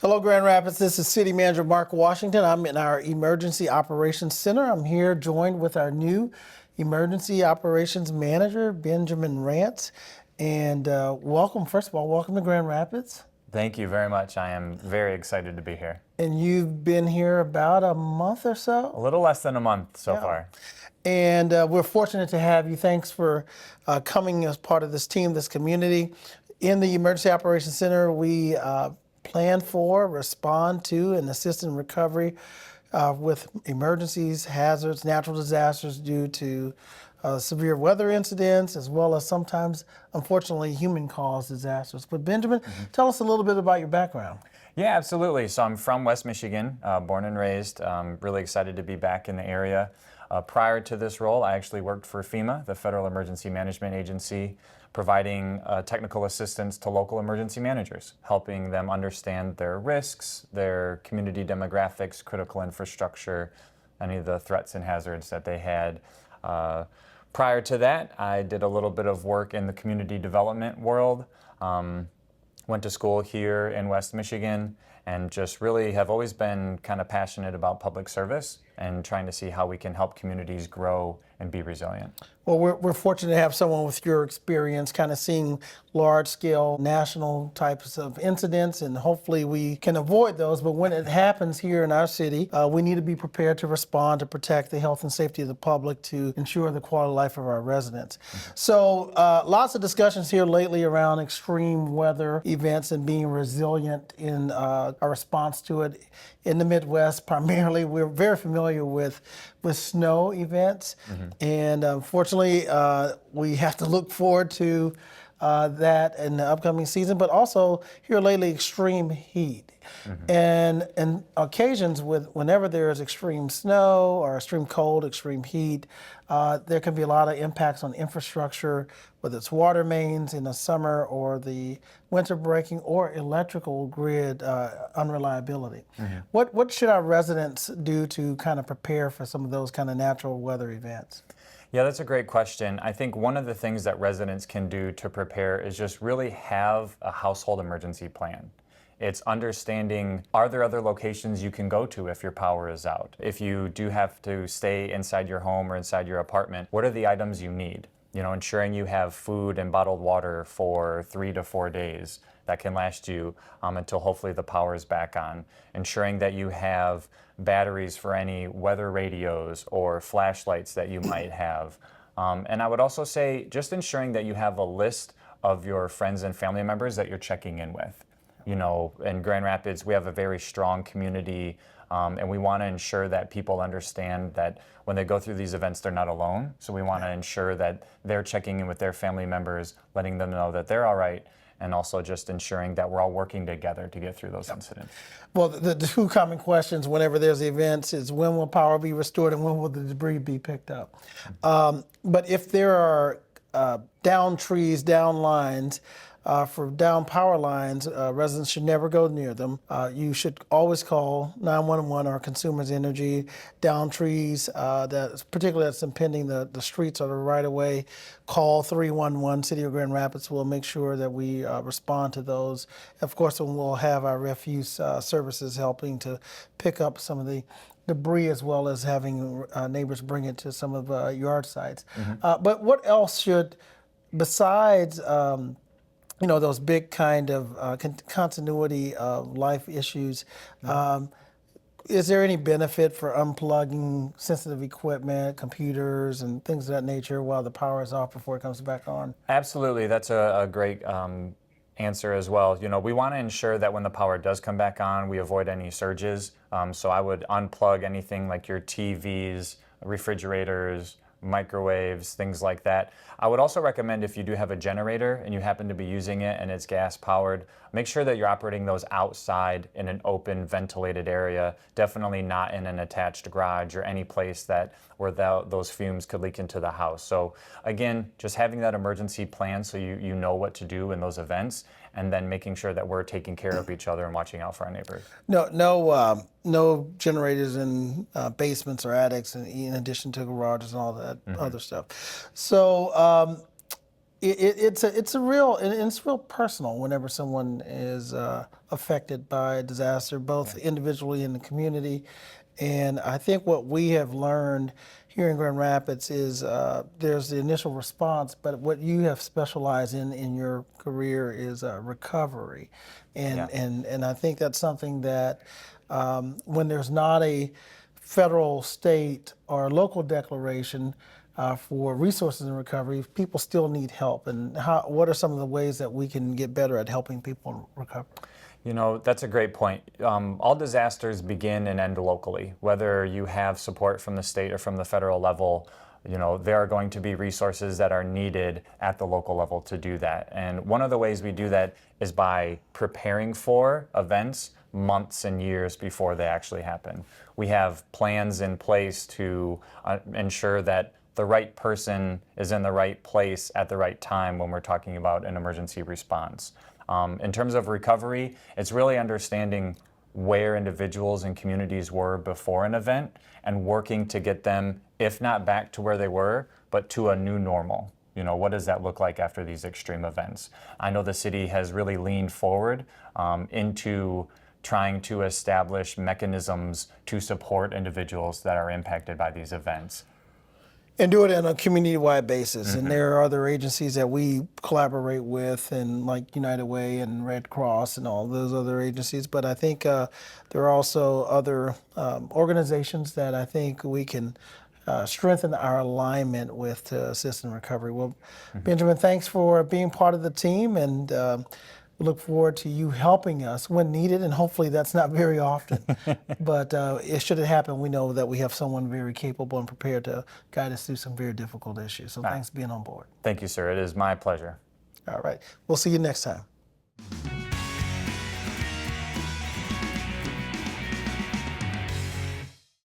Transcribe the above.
Hello, Grand Rapids. This is City Manager Mark Washington. I'm in our Emergency Operations Center. I'm here joined with our new Emergency Operations Manager, Benjamin Rance. And welcome, first of all, welcome to Grand Rapids. Thank you very much. I am very excited to be here. And you've been here about a month or so? A little less than a month so far. And we're fortunate to have you. Thanks for coming as part of this team, this community. In the Emergency Operations Center, we plan for, respond to, and assist in recovery with emergencies, hazards, natural disasters due to severe weather incidents, as well as sometimes, unfortunately, human-caused disasters. But Benjamin, tell us a little bit about your background. Yeah, absolutely. So I'm from West Michigan, born and raised. Really excited to be back in the area. Prior to this role, I actually worked for FEMA, the Federal Emergency Management Agency, providing technical assistance to local emergency managers, helping them understand their risks, their community demographics, critical infrastructure, any of the threats and hazards that they had. Prior to that, I did a little bit of work in the community development world. Went to school here in West Michigan and just really have always been kind of passionate about public service and trying to see how we can help communities grow and be resilient. Well, we're fortunate to have someone with your experience kind of seeing large-scale national types of incidents, and hopefully we can avoid those. But when it happens here in our city, we need to be prepared to respond to protect the health and safety of the public, to ensure the quality of life of our residents. So lots of discussions here lately around extreme weather events and being resilient in our response to it. In the Midwest, primarily, we're very familiar with snow events, and unfortunately, we have to look forward to that in the upcoming season, but also here lately, extreme heat. And occasions whenever there is extreme snow or extreme cold, extreme heat, there can be a lot of impacts on infrastructure, whether it's water mains in the summer or the winter breaking, or electrical grid unreliability. What should our residents do to kind of prepare for some of those kind of natural weather events? Yeah, that's a great question. I think one of the things that residents can do to prepare is just really have a household emergency plan. It's understanding, are there other locations you can go to if your power is out? If you do have to stay inside your home or inside your apartment, what are the items you need? You know, ensuring you have food and bottled water for 3 to 4 days that can last you until hopefully the power is back on. Ensuring that you have batteries for any weather radios or flashlights that you might have. And I would also say just ensuring that you have a list of your friends and family members that you're checking in with. You know, in Grand Rapids, we have a very strong community, and we want to ensure that people understand that when they go through these events, they're not alone. So we want to ensure that they're checking in with their family members, letting them know that they're all right, and also just ensuring that we're all working together to get through those incidents. Well, the two common questions whenever there's events is, when will power be restored and when will the debris be picked up? But if there are down trees, down lines, for down power lines, residents should never go near them. You should always call 911 or Consumers Energy. Down trees, particularly that's impeding the streets or the right-of-way, call 311. City of Grand Rapids will make sure that we respond to those. Of course, we'll have our refuse services helping to pick up some of the debris, as well as having neighbors bring it to some of yard sites. But what else should, besides you know, those big kind of continuity of life issues, is there any benefit for unplugging sensitive equipment, computers, and things of that nature while the power is off before it comes back on? Absolutely, that's a great answer as well. You know, we want to ensure that when the power does come back on, we avoid any surges. So I would unplug anything like your TVs, refrigerators, microwaves, things like that. I would also recommend, if you do have a generator and you happen to be using it and it's gas powered, make sure that you're operating those outside in an open, ventilated area, definitely not in an attached garage or any place where those fumes could leak into the house. So again, just having that emergency plan so you know what to do in those events, and then making sure that we're taking care of each other and watching out for our neighbors. No generators in basements or attics, in addition to garages and all that other stuff. So It's a real, and it's real personal whenever someone is affected by a disaster, both individually and the community. And I think what we have learned here in Grand Rapids is there's the initial response, but what you have specialized in your career is recovery. And I think that's something that when there's not a federal, state, or local declaration for resources in recovery, people still need help. And what are some of the ways that we can get better at helping people recover? You know, that's a great point. All disasters begin and end locally. Whether you have support from the state or from the federal level, you know, there are going to be resources that are needed at the local level to do that. And one of the ways we do that is by preparing for events months and years before they actually happen. We have plans in place to ensure that the right person is in the right place at the right time when we're talking about an emergency response. In terms of recovery, it's really understanding where individuals and communities were before an event and working to get them, if not back to where they were, but to a new normal. You know, what does that look like after these extreme events? I know the city has really leaned forward into trying to establish mechanisms to support individuals that are impacted by these events. And do it on a community-wide basis. And there are other agencies that we collaborate with, and like United Way and Red Cross and all those other agencies. But I think there are also other organizations that I think we can strengthen our alignment with to assist in recovery. Well, Benjamin, thanks for being part of the team, and we look forward to you helping us when needed, and hopefully that's not very often. But should it happen, we know that we have someone very capable and prepared to guide us through some very difficult issues. So thanks for being on board. Thank you, sir. It is my pleasure. All right. We'll see you next time.